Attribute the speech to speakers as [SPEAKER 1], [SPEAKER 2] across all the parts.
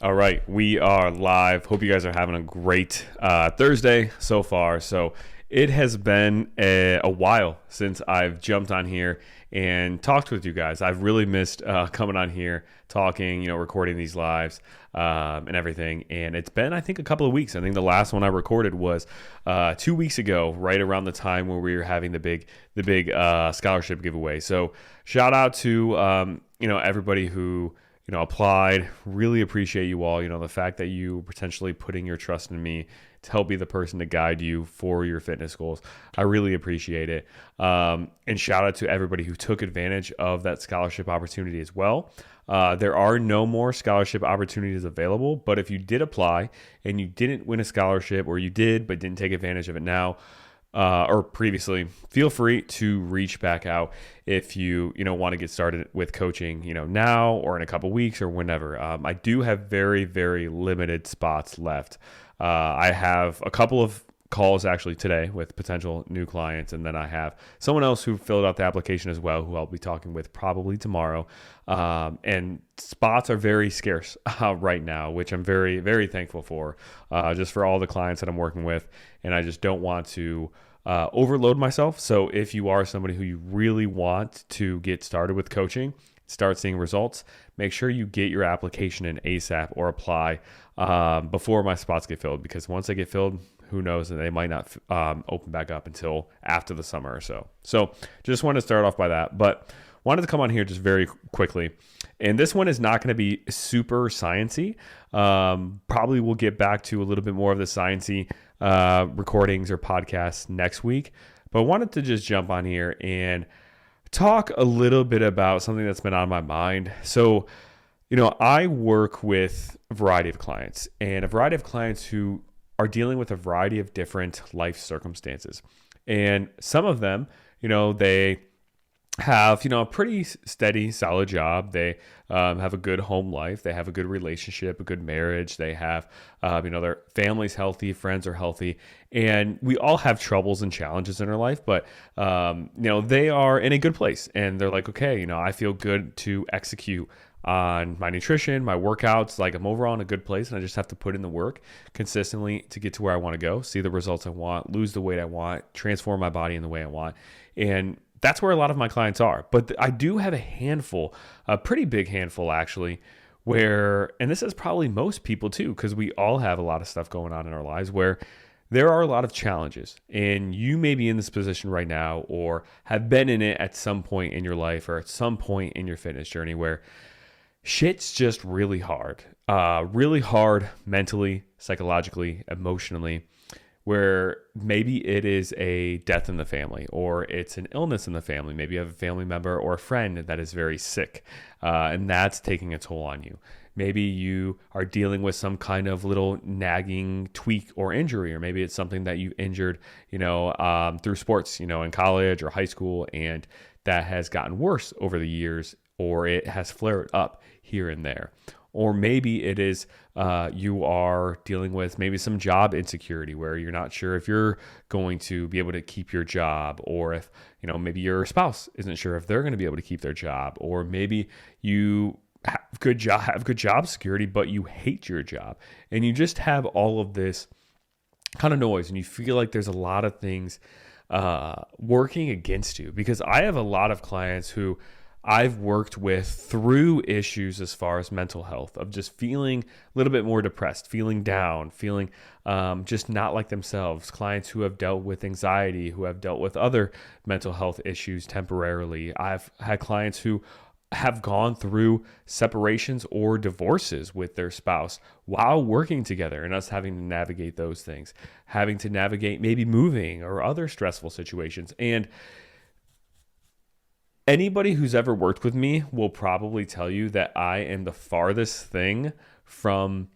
[SPEAKER 1] All right, we are live. Hope you guys are having a great Thursday so far. So it has been a while since I've jumped on here and talked with you guys. I've really missed coming on here, talking, recording these lives and everything. And it's been, I think, a couple of weeks. I think the last one I recorded was 2 weeks ago, right around the time where we were having the big scholarship giveaway. So shout out to everybody who applied. Really appreciate you all. The fact that you potentially putting your trust in me to help be the person to guide you for your fitness goals. I really appreciate it. And shout out to everybody who took advantage of that scholarship opportunity as well. There are no more scholarship opportunities available, but if you did apply and you didn't win a scholarship, or you did but didn't take advantage of it now, or previously, feel free to reach back out if you want to get started with coaching, now or in a couple weeks or whenever. I do have very, very limited spots left. I have a couple of calls actually today with potential new clients, and then I have someone else who filled out the application as well, who I'll be talking with probably tomorrow. And spots are very scarce right now, which I'm very, very thankful for, just for all the clients that I'm working with. And I just don't want to overload myself. So if you are somebody who you really want to get started with coaching, start seeing results, make sure you get your application in ASAP or apply before my spots get filled, because once they get filled, who knows, and they might not open back up until after the summer or so. So just wanted to start off by that, but wanted to come on here just very quickly. And this one is not going to be super sciencey. Probably we'll get back to a little bit more of the sciencey recordings or podcasts next week. But I wanted to just jump on here and talk a little bit about something that's been on my mind. So, I work with a variety of clients, and a variety of clients who are dealing with a variety of different life circumstances. And some of them, they have, a pretty steady, solid job. They have a good home life. They have a good relationship, a good marriage. They have, their family's healthy, friends are healthy. And we all have troubles and challenges in our life, but, they are in a good place. And they're like, okay, I feel good to execute on my nutrition, my workouts. Like, I'm overall in a good place, and I just have to put in the work consistently to get to where I want to go, see the results I want, lose the weight I want, transform my body in the way I want. And that's where a lot of my clients are. But I do have a pretty big handful actually, where, and this is probably most people too, because we all have a lot of stuff going on in our lives, where there are a lot of challenges. And you may be in this position right now, or have been in it at some point in your life, or at some point in your fitness journey, where shit's just really hard mentally, psychologically, emotionally, where maybe it is a death in the family, or it's an illness in the family. Maybe you have a family member or a friend that is very sick, and that's taking a toll on you. Maybe you are dealing with some kind of little nagging tweak or injury, or maybe it's something that you injured, through sports, in college or high school, and that has gotten worse over the years, or it has flared up here and there. Or maybe it is you are dealing with maybe some job insecurity, where you're not sure if you're going to be able to keep your job, or if, maybe your spouse isn't sure if they're going to be able to keep their job, or maybe you have good job security, but you hate your job, and you just have all of this kind of noise, and you feel like there's a lot of things working against you. Because I have a lot of clients who I've worked with through issues as far as mental health, of just feeling a little bit more depressed, feeling down, feeling just not like themselves. Clients who have dealt with anxiety, who have dealt with other mental health issues temporarily. I've had clients who have gone through separations or divorces with their spouse while working together, and us having to navigate those things, having to navigate maybe moving or other stressful situations. And anybody who's ever worked with me will probably tell you that I am the farthest thing from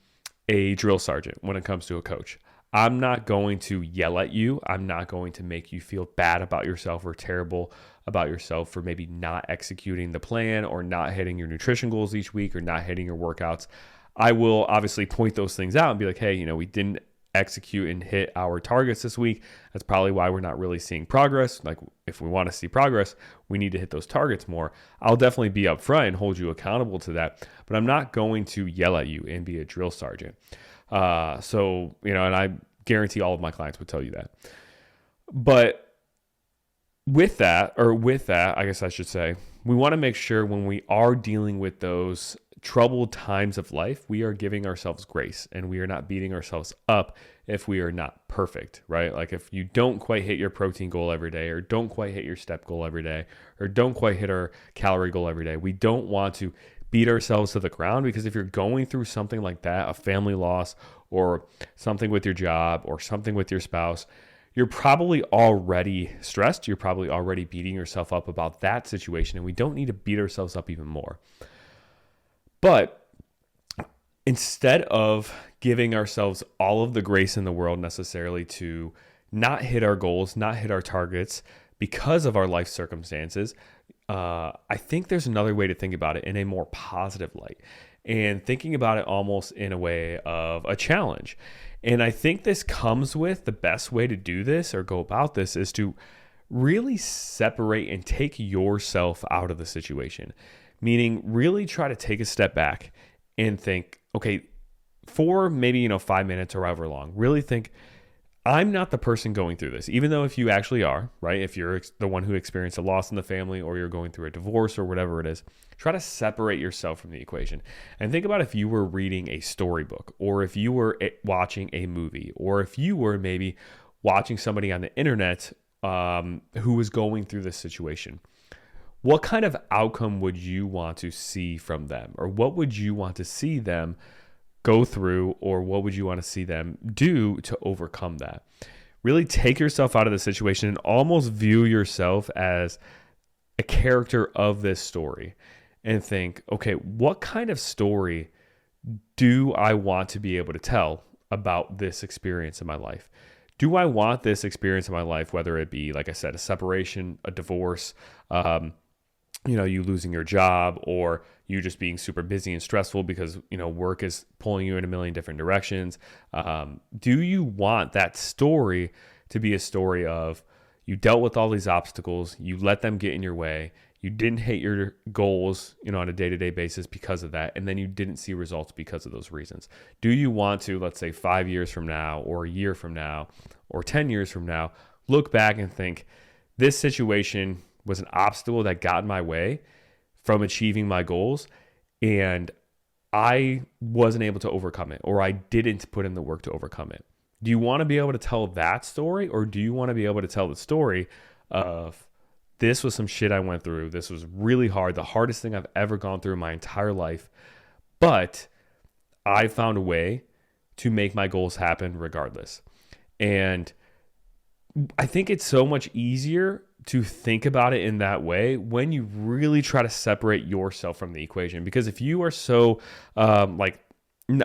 [SPEAKER 1] a drill sergeant when it comes to a coach. I'm not going to yell at you. I'm not going to make you feel bad about yourself or terrible about yourself for maybe not executing the plan, or not hitting your nutrition goals each week, or not hitting your workouts. I will obviously point those things out and be like, hey, we didn't execute and hit our targets this week. That's probably why we're not really seeing progress. Like, if we want to see progress, we need to hit those targets more. I'll definitely be upfront and hold you accountable to that, but I'm not going to yell at you and be a drill sergeant. So, and I guarantee all of my clients would tell you that. But with that, I guess I should say, we want to make sure when we are dealing with those troubled times of life, we are giving ourselves grace and we are not beating ourselves up if we are not perfect, right? Like, if you don't quite hit your protein goal every day, or don't quite hit your step goal every day, or don't quite hit our calorie goal every day, we don't want to beat ourselves to the ground, because if you're going through something like that, a family loss or something with your job or something with your spouse, you're probably already stressed. You're probably already beating yourself up about that situation, and we don't need to beat ourselves up even more. But instead of giving ourselves all of the grace in the world necessarily to not hit our goals, not hit our targets because of our life circumstances, I think there's another way to think about it in a more positive light, and thinking about it almost in a way of a challenge. And I think this comes with, the best way to do this or go about this is to really separate and take yourself out of the situation. Meaning, really try to take a step back and think, okay, for maybe 5 minutes or however long, really think, I'm not the person going through this, even though if you actually are, right? If you're the one who experienced a loss in the family, or you're going through a divorce or whatever it is, try to separate yourself from the equation. And think about if you were reading a storybook, or if you were watching a movie, or if you were maybe watching somebody on the internet who was going through this situation. What kind of outcome would you want to see from them? Or what would you want to see them go through, or what would you want to see them do to overcome that? Really take yourself out of the situation and almost view yourself as a character of this story, and think, okay, what kind of story do I want to be able to tell about this experience in my life? Do I want this experience in my life, whether it be, like I said, a separation, a divorce, you losing your job, or you just being super busy and stressful because, work is pulling you in a million different directions. Do you want that story to be a story of, you dealt with all these obstacles, you let them get in your way, you didn't hit your goals, on a day-to-day basis because of that, and then you didn't see results because of those reasons? Do you want to, let's say 5 years from now, or a year from now, or 10 years from now, look back and think, this situation was an obstacle that got in my way from achieving my goals, and I wasn't able to overcome it, or I didn't put in the work to overcome it? Do you want to be able to tell that story, or do you want to be able to tell the story of, this was some shit I went through, this was really hard, the hardest thing I've ever gone through in my entire life, but I found a way to make my goals happen regardless? And I think it's so much easier to think about it in that way when you really try to separate yourself from the equation. Because if you are so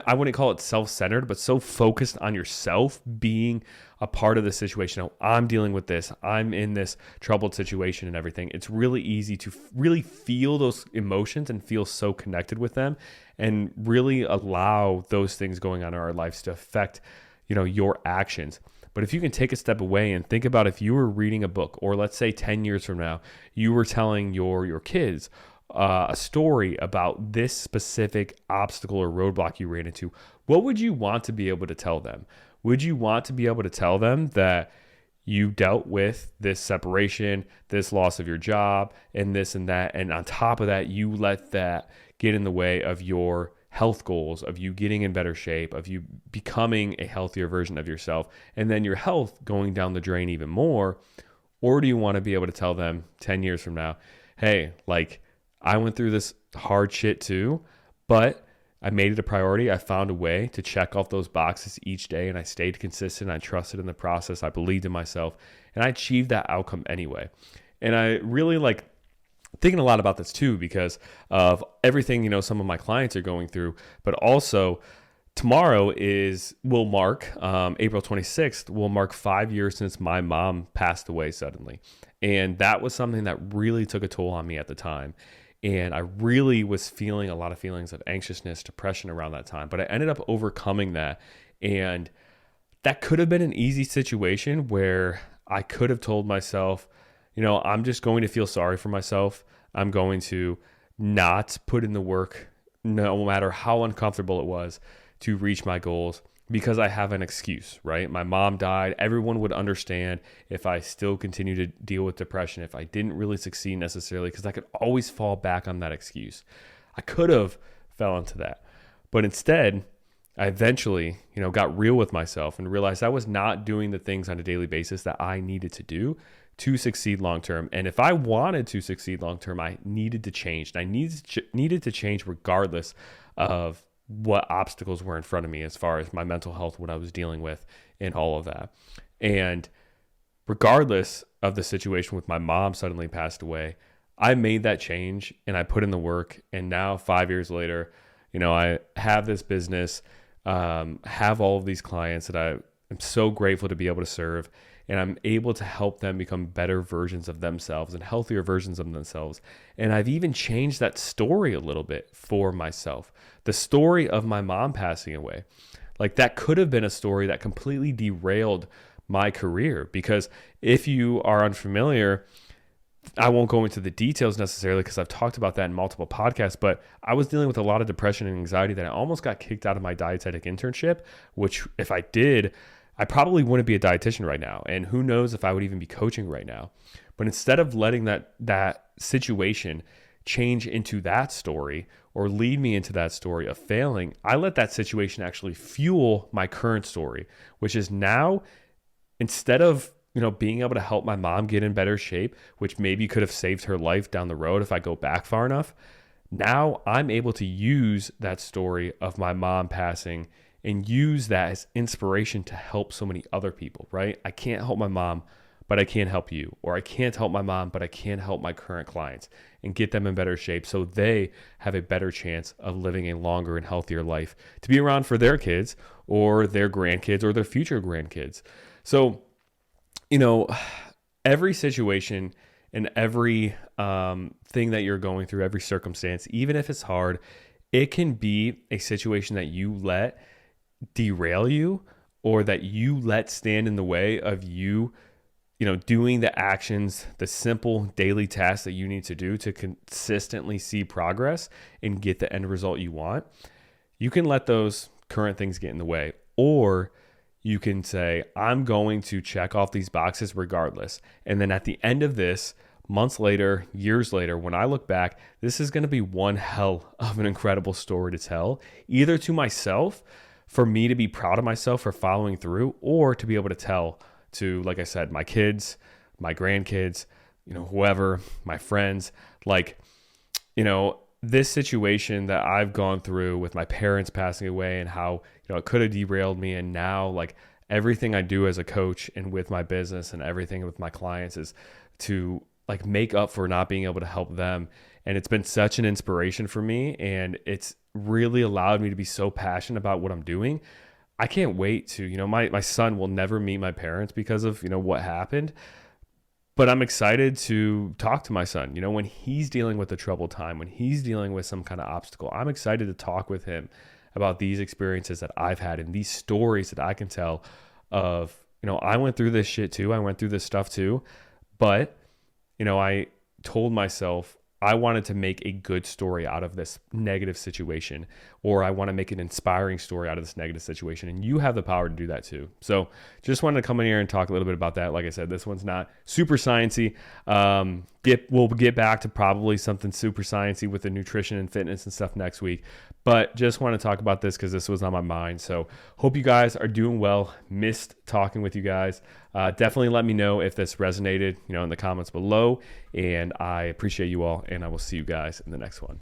[SPEAKER 1] I wouldn't call it self-centered, but so focused on yourself being a part of the situation, oh, I'm dealing with this, I'm in this troubled situation and everything, it's really easy to really feel those emotions and feel so connected with them, and really allow those things going on in our lives to affect your actions. But if you can take a step away and think about, if you were reading a book, or let's say 10 years from now, you were telling your kids a story about this specific obstacle or roadblock you ran into, what would you want to be able to tell them? Would you want to be able to tell them that you dealt with this separation, this loss of your job, and this and that, and on top of that, you let that get in the way of your health goals, of you getting in better shape, of you becoming a healthier version of yourself, and then your health going down the drain even more? Or do you want to be able to tell them 10 years from now, hey, I went through this hard shit too, but I made it a priority. I found a way to check off those boxes each day, and I stayed consistent. I trusted in the process. I believed in myself, and I achieved that outcome anyway. And I really thinking a lot about this too, because of everything, some of my clients are going through, but also tomorrow will mark, April 26th, will mark 5 years since my mom passed away suddenly. And that was something that really took a toll on me at the time. And I really was feeling a lot of feelings of anxiousness, depression around that time, but I ended up overcoming that. And that could have been an easy situation where I could have told myself, I'm just going to feel sorry for myself. I'm going to not put in the work, no matter how uncomfortable it was, to reach my goals because I have an excuse, right? My mom died. Everyone would understand if I still continue to deal with depression, if I didn't really succeed necessarily, because I could always fall back on that excuse. I could have fell into that. But instead, I eventually, got real with myself and realized I was not doing the things on a daily basis that I needed to do to succeed long term. And if I wanted to succeed long term, I needed to change. And I needed to change regardless of what obstacles were in front of me as far as my mental health, what I was dealing with, and all of that. And regardless of the situation with my mom suddenly passed away, I made that change and I put in the work. And now 5 years later, I have this business, have all of these clients that I am so grateful to be able to serve. And I'm able to help them become better versions of themselves and healthier versions of themselves. And I've even changed that story a little bit for myself. The story of my mom passing away, like that could have been a story that completely derailed my career. Because if you are unfamiliar, I won't go into the details necessarily because I've talked about that in multiple podcasts, but I was dealing with a lot of depression and anxiety that I almost got kicked out of my dietetic internship, which if I did, I probably wouldn't be a dietitian right now. And who knows if I would even be coaching right now. But instead of letting that situation change into that story or lead me into that story of failing, I let that situation actually fuel my current story, which is now instead of, being able to help my mom get in better shape, which maybe could have saved her life down the road if I go back far enough. Now I'm able to use that story of my mom passing and use that as inspiration to help so many other people, right? I can't help my mom, but I can help you. Or I can't help my mom, but I can help my current clients and get them in better shape so they have a better chance of living a longer and healthier life to be around for their kids or their grandkids or their future grandkids. So, every situation and every thing that you're going through, every circumstance, even if it's hard, it can be a situation that you let derail you or that you let stand in the way of you, doing the actions, the simple daily tasks that you need to do to consistently see progress and get the end result you want. You can let those current things get in the way, or you can say, I'm going to check off these boxes regardless. And then at the end of this, months later, years later, when I look back, this is going to be one hell of an incredible story to tell, either to myself, for me to be proud of myself for following through, or to be able to tell to, like I said, my kids, my grandkids, whoever, my friends, this situation that I've gone through with my parents passing away and how, it could have derailed me. And now everything I do as a coach and with my business and everything with my clients is to make up for not being able to help them. And it's been such an inspiration for me. And it's really allowed me to be so passionate about what I'm doing. I can't wait to, my son will never meet my parents because of, what happened. But I'm excited to talk to my son, when he's dealing with a troubled time, when he's dealing with some kind of obstacle. I'm excited to talk with him about these experiences that I've had and these stories that I can tell of, I went through this shit too. I went through this stuff too. But, I told myself I wanted to make a good story out of this negative situation, or I want to make an inspiring story out of this negative situation. And you have the power to do that too. So just wanted to come in here and talk a little bit about that. Like I said, this one's not super sciencey. We'll get back to probably something super sciencey with the nutrition and fitness and stuff next week. But just want to talk about this because this was on my mind. So hope you guys are doing well. Missed talking with you guys. Definitely let me know if this resonated, in the comments below. And I appreciate you all. And I will see you guys in the next one.